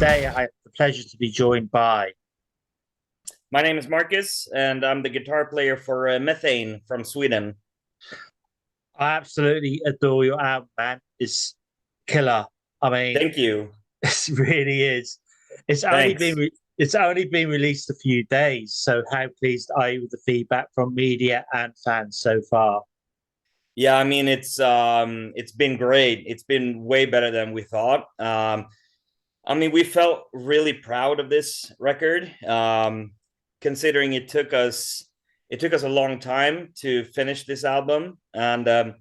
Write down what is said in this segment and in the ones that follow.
Today, I have the pleasure to be joined by. My name is Marcus, and I'm the guitar player for Methane from Sweden. I absolutely adore your album, man. It's killer. I mean, Thank you. it really is. Thanks. It's only been released a few days. So, how pleased are you with the feedback from media and fans so far? Yeah, I mean it's been great. It's been way better than we thought. I mean, we felt really proud of this record, considering it took us a long time to finish this album, and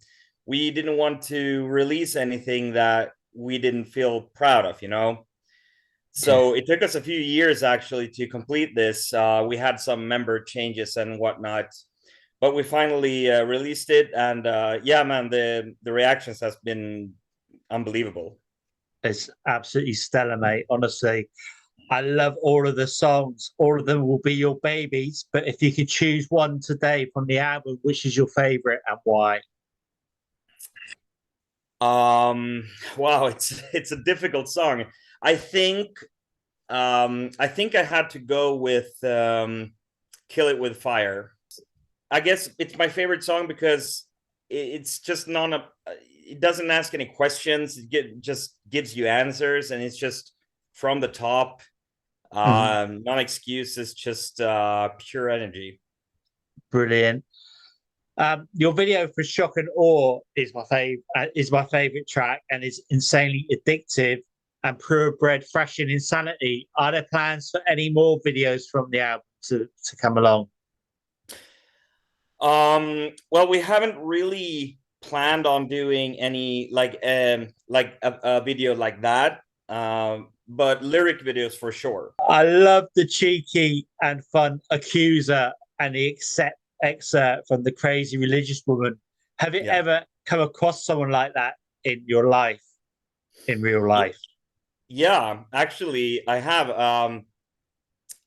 we didn't want to release anything that we didn't feel proud of, you know. Yeah, So it took us a few years actually to complete this. We had some member changes and whatnot, but we finally released it, and yeah, man, the reactions has been unbelievable. it's absolutely stellar, mate. Honestly, I love all of the songs. All of them will be your babies. But if you could choose one today from the album, which is your favorite and why? Um, wow, it's a difficult song. I think I think I had to go with "Kill It with Fire." I guess it's my favorite song because it's just not a. It doesn't ask any questions. Just gives you answers, and it's just from the top. Mhm. Non excuses, just pure energy. Brilliant. Your video for "Shock and Awe" is my favorite track and is insanely addictive and purebred thrashing insanity. Are there plans for any more videos from the album to come along? Well, we haven't really planned on doing any like a video like that. But lyric videos for sure. I love the cheeky and fun accuser and the excerpt from the crazy religious woman. Have you Yeah. ever come across someone like that in your life, in real life? Yeah, actually, I have.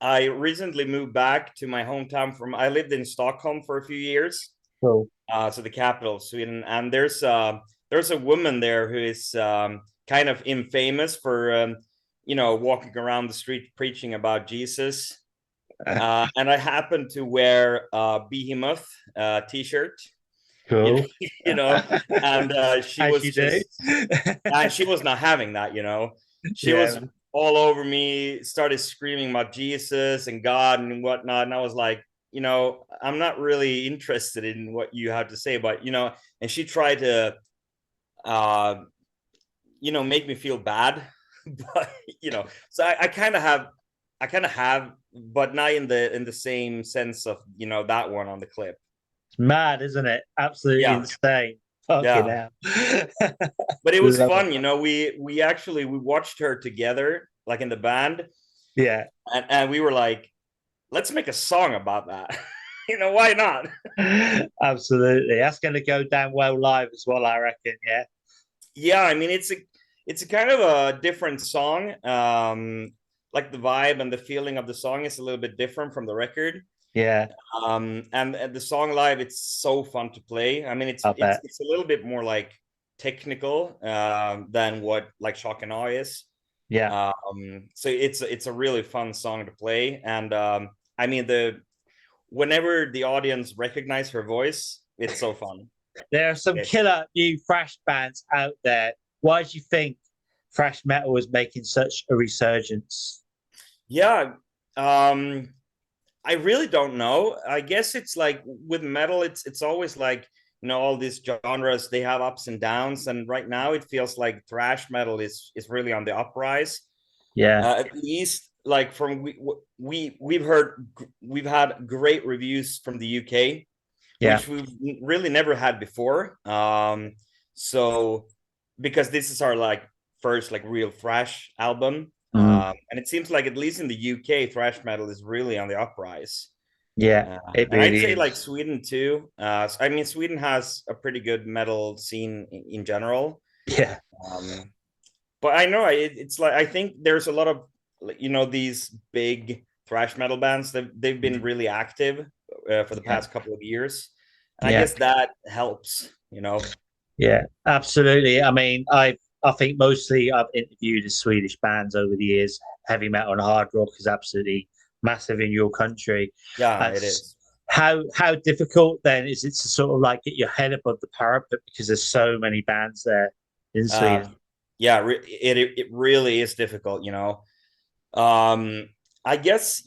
I recently moved back to my hometown from. I lived in Stockholm for a few years, Cool. so the capital of Sweden, and there's a woman there who is kind of infamous for walking around the street preaching about Jesus. And I happened to wear a Behemoth t-shirt, you know, Cool. you know, and she As was you do. just, and she was not having that, you know. She was Yeah. all over me, started screaming about Jesus and God and whatnot, and I was like, I'm not really interested in what you have to say, but and she tried to, uh, make me feel bad, but so I kind of have, but not in the same sense of that one on the clip. It's mad, isn't it? Absolutely Yeah, insane. Fucking yeah. hell. But it was Love it. fun, we watched her together, like in the band, Yeah. and we were like, let's make a song about that. Why not? Absolutely. That's going to go down well live as well, I reckon. Yeah. Yeah, I mean it's a kind of a different song. Like the vibe and the feeling of the song is a little bit different from the record. Yeah. And the song live, it's so fun to play. I mean, it's I it's bet. it's a little bit more like technical than what like Shock and Awe is. Yeah. So it's a really fun song to play, and I mean the whenever the audience recognize her voice, it's so fun. There are some Yeah. killer new thrash bands out there. Why do you think thrash metal is making such a resurgence? Yeah, I really don't know. I guess it's like with metal, it's always like all these genres, they have ups and downs, and right now it feels like thrash metal is really on the uprise. Yeah. At least like from we've had great reviews from the UK, Yeah. which we've really never had before. So because this is our like first like real thrash album, Mm. and it seems like at least in the UK, thrash metal is really on the uprise. Yeah. It And I'd really say like is. Sweden too. I mean, Sweden has a pretty good metal scene in general. Yeah. Um, but I know it's like I think there's a lot of these big thrash metal bands that they've been really active for the Yeah. past couple of years, and I Yeah. guess that helps. Yeah. Absolutely. I mean, I think mostly I've interviewed the Swedish bands over the years. Heavy metal and hard rock is absolutely massive in your country. Yeah, And it is. how difficult then is it to sort of like get your head above the parapet because there's so many bands there in Sweden? Yeah, it really is difficult, Um, I guess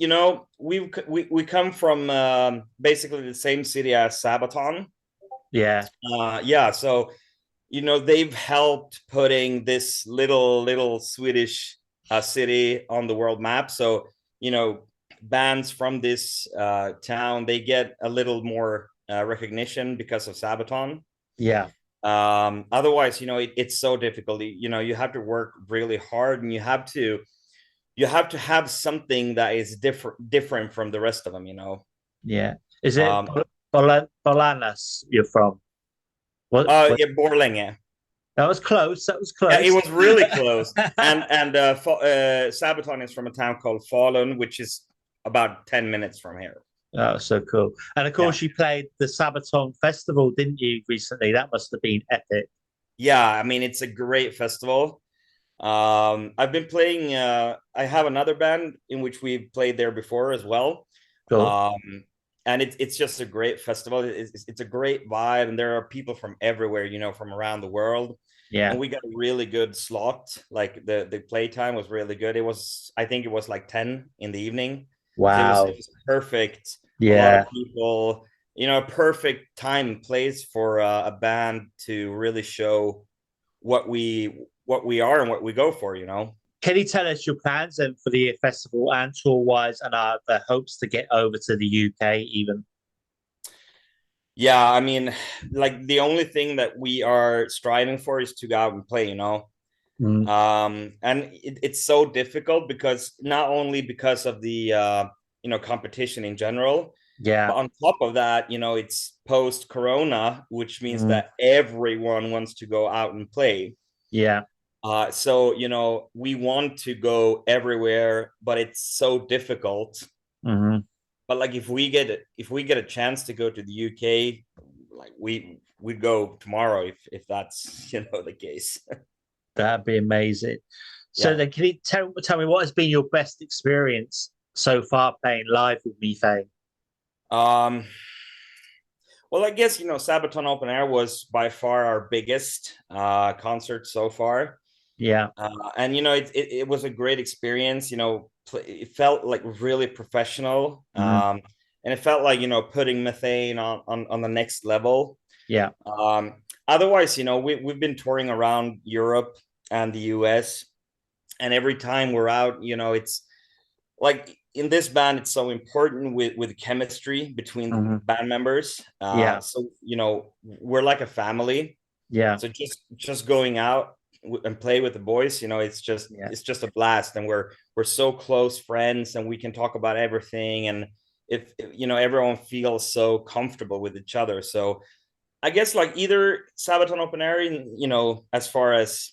we come from basically the same city as Sabaton. Yeah, Yeah, so they've helped putting this little Swedish city on the world map. So bands from this town, they get a little more recognition because of Sabaton. yeah, Otherwise, it's so difficult. You have to work really hard, and you have to have something that is different from the rest of them. yeah. Is it um Bolanas you're from? What? yeah, Borlänge. That was close. That was Yeah, it close. was really close. And Sabaton is from a town called Falun, which is about 10 minutes from here. Oh, so cool. And of Yeah. course, you played the Sabaton Festival, didn't you, recently? That must have been epic. Yeah, I mean, it's a great festival. I've been playing, I have another band in which we played there before as well. Cool. Um, and it's just a great festival. It's a great vibe, and there are people from everywhere, from around the world. And Yeah. we got a really good slot. Like the playtime was really good. I think it was like 10 in the evening. So it Wow. was perfect. A lot of Yeah. people, a perfect time and place for a band to really show what we are and what we go for. Can you tell us your plans then for the festival and tour wise and the hopes to get over to the UK even? Yeah, I mean, like the only thing that we are striving for is to go out and play. Mm, And it's so difficult because not only because of the competition in general, yeah. but on top of that, it's post corona, which means Mm, that everyone wants to go out and play. yeah. So we want to go everywhere, but it's so difficult. Hmm. But like if we get a chance to go to the UK, like we'd go tomorrow if that's the case. That'd be amazing. So Yeah. then can you tell me what has been your best experience so far playing live with Methane? Um. Well, I guess Sabaton Open Air was by far our biggest concert so far. Yeah. And it was a great experience. It felt like really professional, Hmm. and it felt like putting Methane on the next level. Yeah. Otherwise, we've been touring around Europe and the US, and every time we're out, it's like in this band, it's so important with chemistry between Hmm. band members. Yeah. So we're like a family. Yeah. So just going out and play with the boys, it's just Yeah. it's just a blast, and we're so close friends, and we can talk about everything, and if everyone feels so comfortable with each other. So I guess like either Sabaton Open Air, as far as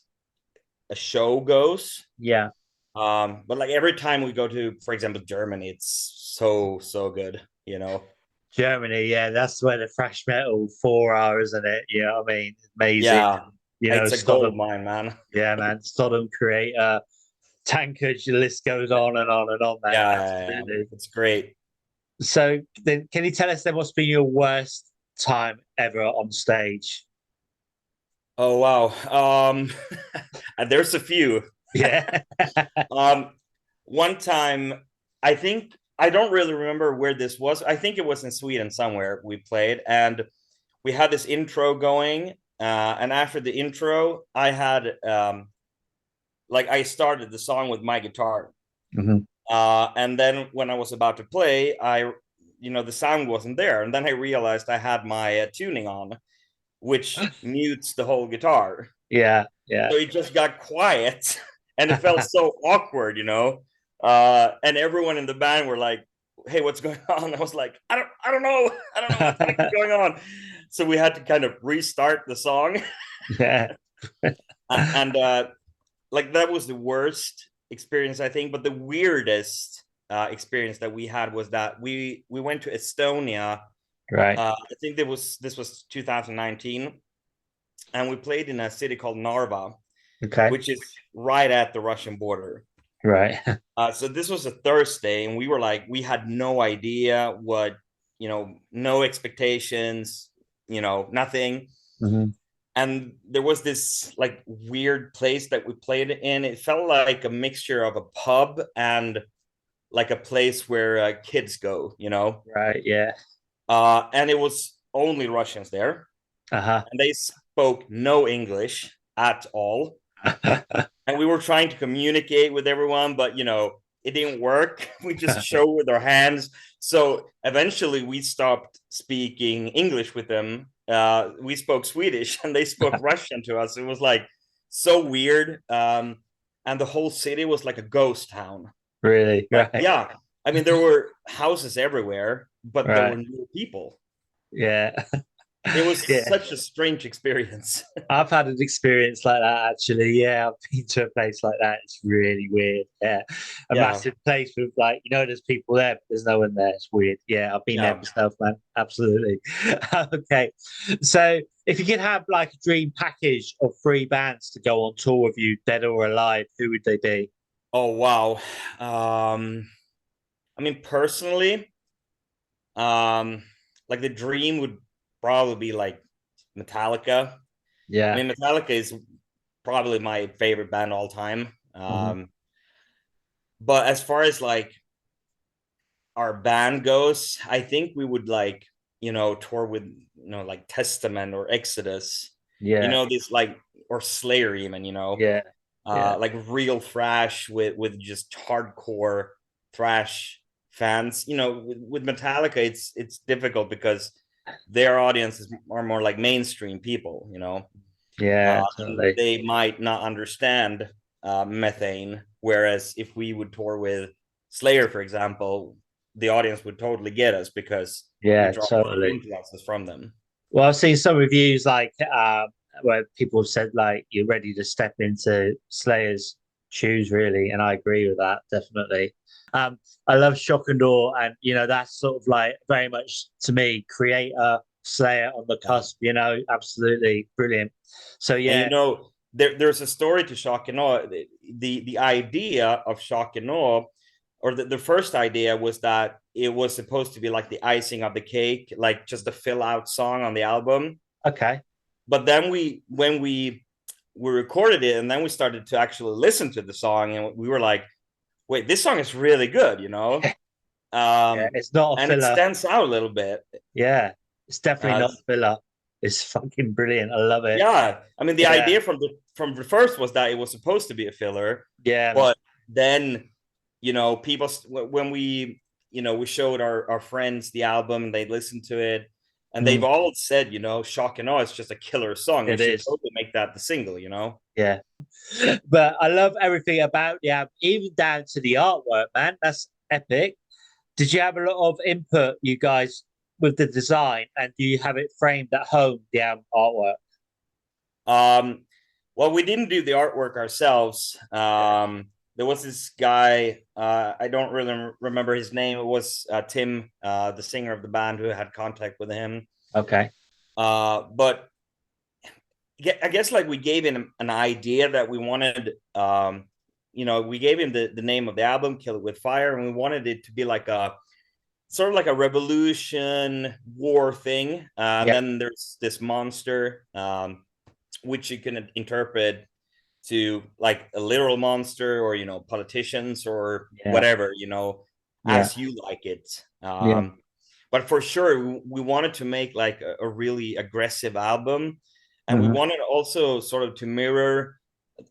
a show goes, Yeah. but like every time we go to, for example, Germany, it's so good. Germany, yeah, that's where the thrash metal 4 hour, isn't it? You know what I mean? Amazing. Yeah, it's a gold Sodom, mine, man. yeah, man. Sodom Creator, Tankage, the list goes on and on and on, man. Yeah, Absolutely. it's great. So then can you tell us then what's been your worst time ever on stage? Oh wow. There's a few. Yeah. Um, One time, I don't really remember where this was. I think it was in Sweden somewhere we played, and we had this intro going. And after the intro, I had like I started the song with my guitar. Hmm. And then when I was about to play, the sound wasn't there, and then I realized I had my tuning on, which mutes the whole guitar. Yeah, yeah. So it just got quiet, and it felt so awkward. And everyone in the band were like, "Hey, what's going on?" I was like, I don't know, I don't know what's going on." So we had to kind of restart the song, Yeah. and like that was the worst experience, I think. But the weirdest experience that we had was that we went to Estonia. Right. I think this was 2019, and we played in a city called Narva. Okay. which is right at the Russian border. Right. So this was a Thursday, and we were like, we had no idea what, no expectations, nothing. Hmm. And there was this like weird place that we played in. It felt like a mixture of a pub and like a place where kids go. Right. Yeah. And it was only Russians there, Uh-huh. and they spoke no English at all. And we were trying to communicate with everyone, but it didn't work. We just show with our hands. So eventually we stopped speaking English with them. We spoke Swedish and they spoke Russian to us. It was like so weird. And the whole city was like a ghost town. Really? Like, Right. yeah, I mean, there were houses everywhere, but there were Right. no people. Yeah. It was Yeah. such a strange experience. I've had an experience like that actually. Yeah, I've been to a place like that. It's really weird. Yeah. A Yeah, massive place with like, there's people there, but there's no one there. It's weird. Yeah, I've been there yeah. myself, man. Absolutely. Okay. So if you could have like a dream package of three bands to go on tour with you, dead or alive, who would they be? Oh wow. I mean, personally, um, like the dream would probably be like Metallica. I Yeah. mean, Metallica is probably my favorite band all time. Hmm. But as far as like our band goes, I think we would like, tour with, like Testament or Exodus, Yeah. this like, or Slayer even, Yeah. Yeah. like real thrash with just hardcore thrash fans. With Metallica, it's difficult because their audiences are more like mainstream people. Yeah. And Totally. they might not understand Methane. Whereas if we would tour with Slayer, for example, the audience would totally get us because we Yeah. draw a lot of Totally. influences from them. Well, I've seen some reviews like where people have said like you're ready to step into Slayer's shoes, really, and I agree with that definitely. I love Shock and Awe, and that's sort of like very much to me creator Slayer on the Yeah. cusp. Absolutely brilliant. So And yeah, there's a story to Shock and Awe. The idea of Shock and Awe, or the first idea was that it was supposed to be like the icing of the cake, like just a fill out song on the album. okay, But then when we recorded it and then we started to actually listen to the song and we were like, wait, this song is really good. yeah, Um, it's not a and it filler. stands out a little bit. Yeah, it's definitely Uh, not a filler. It's fucking brilliant. I love it. yeah, I mean the Yeah, idea from the first was that it was supposed to be a filler, yeah, but then people when we showed our friends the album, they listened to it, and they've mm, all said, Shock and Awe is just a killer song. You it should is. totally make that the single. Yeah. But I love everything about the album, even down to the artwork, man. That's epic. Did you have a lot of input, you guys, with the design, and do you have it framed at home, the album artwork? Um, well, we didn't do the artwork ourselves. Okay. There was this guy, I don't really remember his name. It was Tim, the singer of the band, who had contact with him. Okay. But I guess like we gave him an idea that we wanted. We gave him the name of the album, "Kill It with Fire," and we wanted it to be like a sort of like a revolution war thing. And Yeah. then there's this monster, which you can interpret to like a literal monster or politicians or Yeah. whatever, Yeah. as you like it. Yeah. But for sure we wanted to make like a really aggressive album, and we Hmm. wanted also sort of to mirror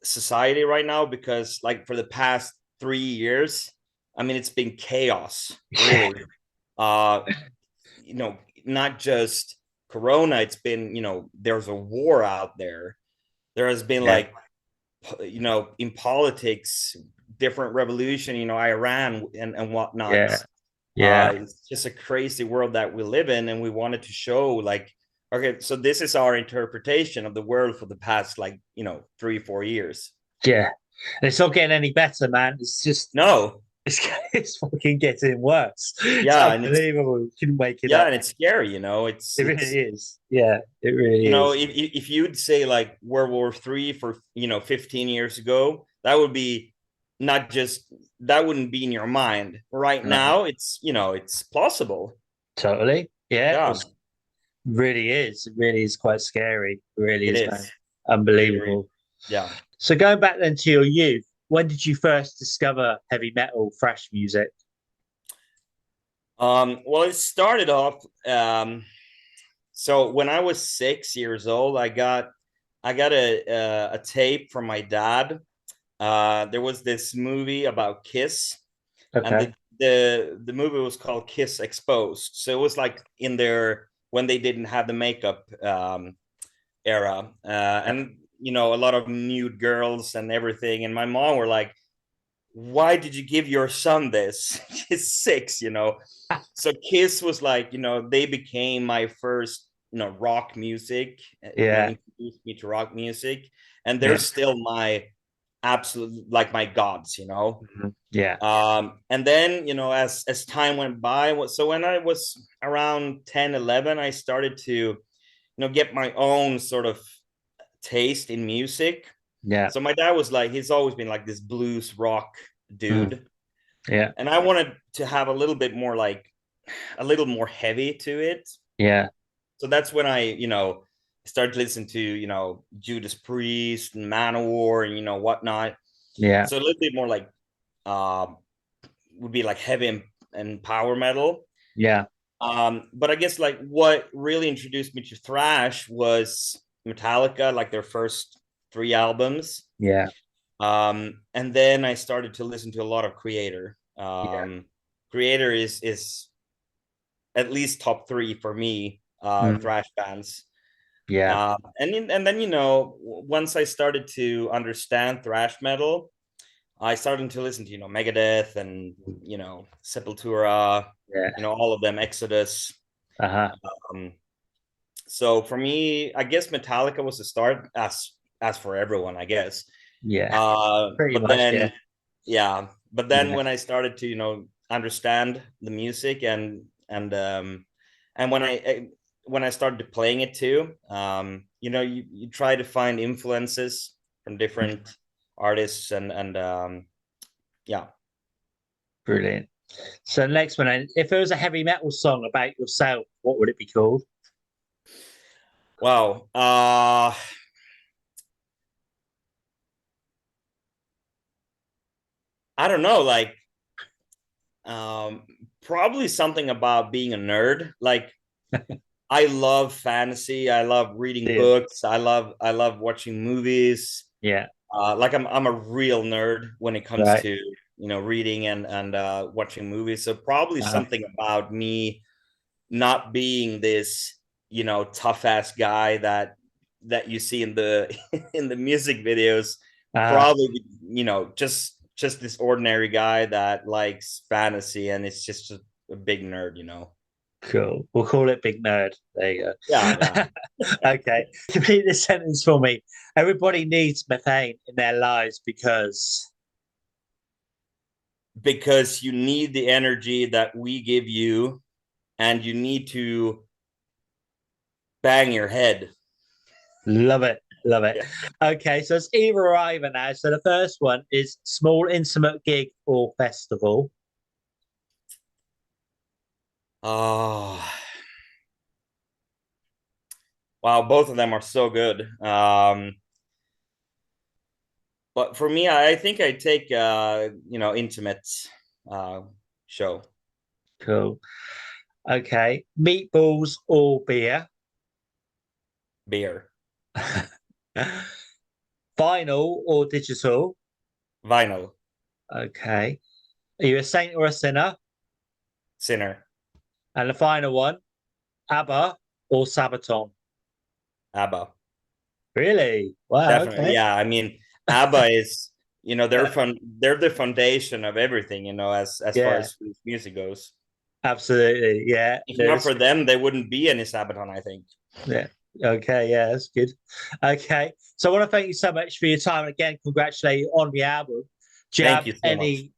society right now, because like for the past 3 years, I mean, it's been chaos, Yeah. really. uh you know Not just corona, it's been, there's a war out there. There has been Yeah. like, in politics, different revolution, Iran and whatnot. Yeah. Yeah. It's just a crazy world that we live in, and we wanted to show like, okay, so this is our interpretation of the world for the past like 3-4 years. Yeah. And it's not getting any better, man. It's just No. It's fucking getting worse. It's Yeah, and it's unbelievable. You can make it yeah, up. and it's scary, It really is. Yeah, it really is. if you'd say like World War III for 15 years ago, that would be not just that wouldn't be in your mind. Right No, now, it's plausible. totally. Yeah, Yeah, it's really is. It really is quite scary. It really it is, man. is. Really, really. Unbelievable. Yeah. So going back then to your youth, when did you first discover heavy metal thrash music? Well, it started off. So when I was 6 years old, I got a tape from my dad. There was this movie about Kiss, and Okay. the movie was called Kiss Exposed. So it was like in their when they didn't have the makeup era, and a lot of nude girls and everything. And my mom were like, "Why did you give your son this? He's 6." So Kiss was like, they became my first, rock music. Yeah. Introduced me to rock music, and they're Yeah. still my absolute like my gods. Yeah. And then as time went by, so when I was around 10, 11, I started to get my own sort of taste in music. Yeah. So my dad was like, he's always been like this blues rock Mm. dude, Yeah. and I wanted to have a little bit more like a little more heavy to it. Yeah. So that's when I started listening to Judas Priest and Manowar and whatnot. Yeah. So a little bit more like uh, would be like heavy and power metal. Yeah. But I guess like what really introduced me to thrash was Metallica, like their first three albums. Yeah. And then I started to listen to a lot of Creator. Yeah. Creator is at least top three for me, Mm. thrash bands. Yeah. And then once I started to understand thrash metal, I started to listen to Megadeth and Sepultura, Yeah. all of them, Exodus. Uh-huh. Um, so for me, I guess Metallica was the start, as for everyone, I guess. Yeah. Pretty But much. Yeah. then, yeah, but then Yeah. when I started to understand the music and when I started playing it too, you try to find influences from different artists and yeah. Brilliant. So next one, then, if there was a heavy metal song about yourself, what would it be called? Wow. I don't know, like um probably something about being a nerd. Like I love fantasy, I love reading Yeah. books, I love watching movies. Yeah. Like I'm a real nerd when it comes Right. to reading and watching movies. So probably Uh-huh. something about me not being this tough ass guy that you see in the in the music videos. Uh-huh. Probably just this ordinary guy that likes fantasy and it's just a big nerd. Cool. We'll call it Big Nerd. There you Yeah, go. yeah. Okay. Complete this sentence for me. Everybody needs methane in their lives because Because you need the energy that we give you, and you need to bang your head. love it. Love it. Yeah. Okay, so it's either or either now. So the first one is small intimate gig or festival. Oh, wow, both of them are so good. But for me, I think I take intimate uh show. Cool. Okay. Meatballs or beer. Beer. Vinyl or digital. Vinyl. Okay. Are you a saint or a sinner? Sinner. And the final one, ABBA or Sabaton? ABBA. Really? Wow. Definitely. Okay. Yeah, I mean, ABBA is they're the foundation of everything, as far Yeah, as music goes. absolutely. Yeah. If not There's, for them, there wouldn't be any Sabaton, I think. yeah. Okay. Yeah, that's good. Okay. So I want to thank you so much for your time. And again, congratulate you on the album. Do you Thank have you so much.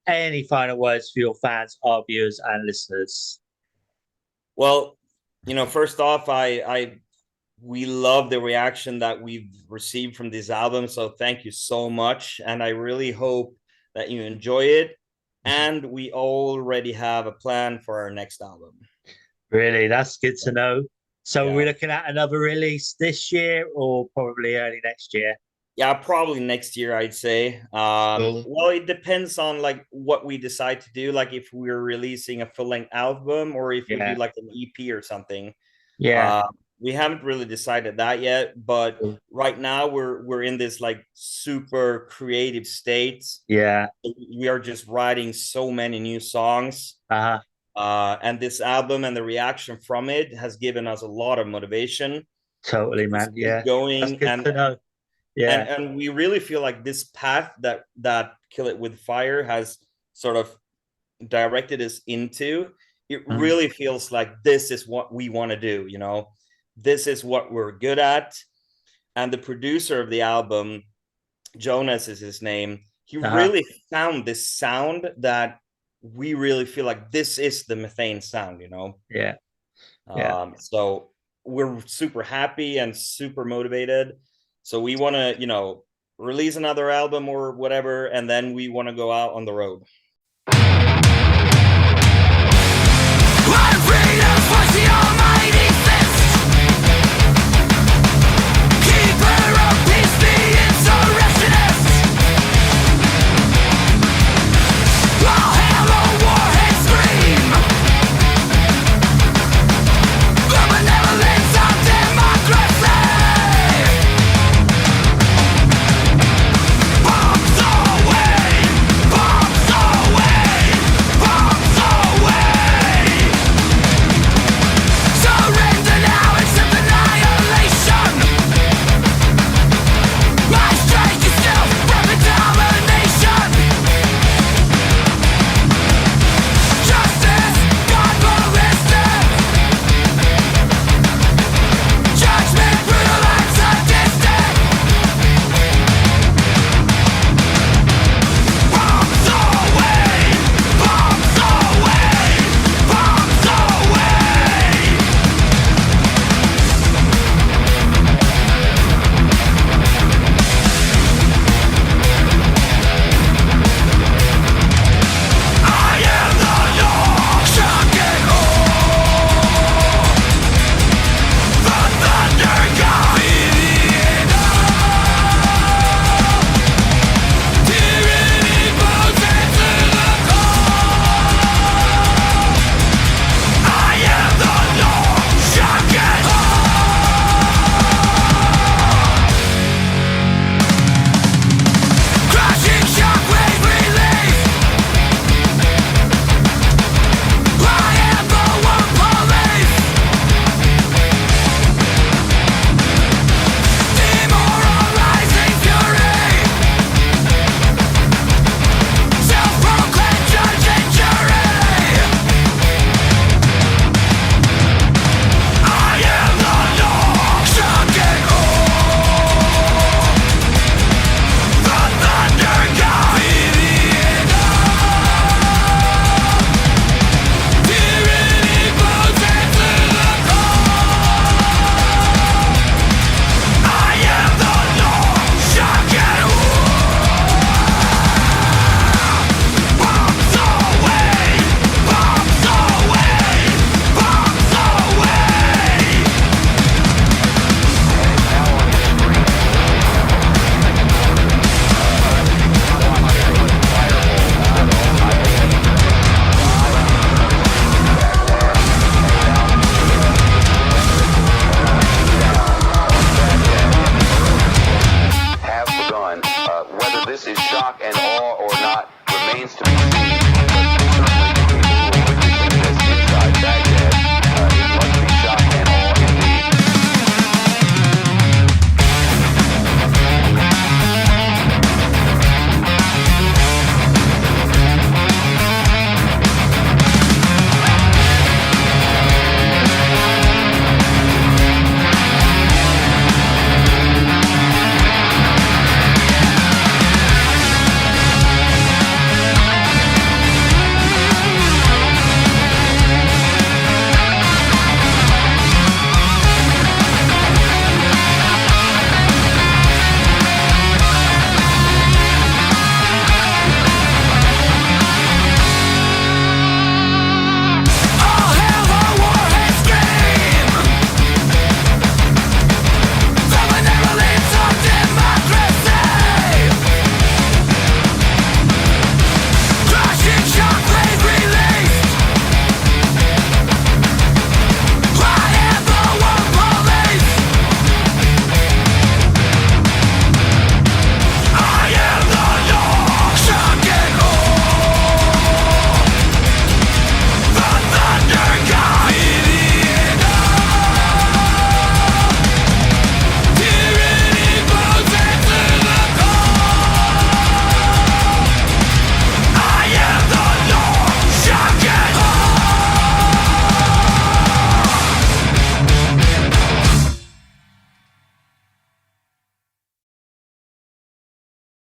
any final words for your fans, our viewers, and listeners? Well, first off, we love the reaction that we've received from this album. So thank you so much. And I really hope that you enjoy it. And we already have a plan for our next album. Really, that's good to know. So Yeah. we're looking at another release this year or probably early next year? Yeah, probably next year, I'd say. Cool. Well, it depends on like what we decide to do, like if we're releasing a full-length album or if we do like an EP or something. Yeah. We haven't really decided that yet, but right now we're in this like super creative state. Yeah. We are just writing so many new songs. Uh-huh. And this album and the reaction from it has given us a lot of motivation. Totally, man. Yeah. Going. That's good to know. Yeah. And we really feel like this path that Kill It With Fire has sort of directed us into, it really feels like this is what we want to do, this is what we're good at. And the producer of the album, Jonas is his name, he really found this sound that we really feel like this is the Methane sound, Yeah. So we're super happy and super motivated. So we want to, release another album or whatever, and then we want to go out on the road. I'm free to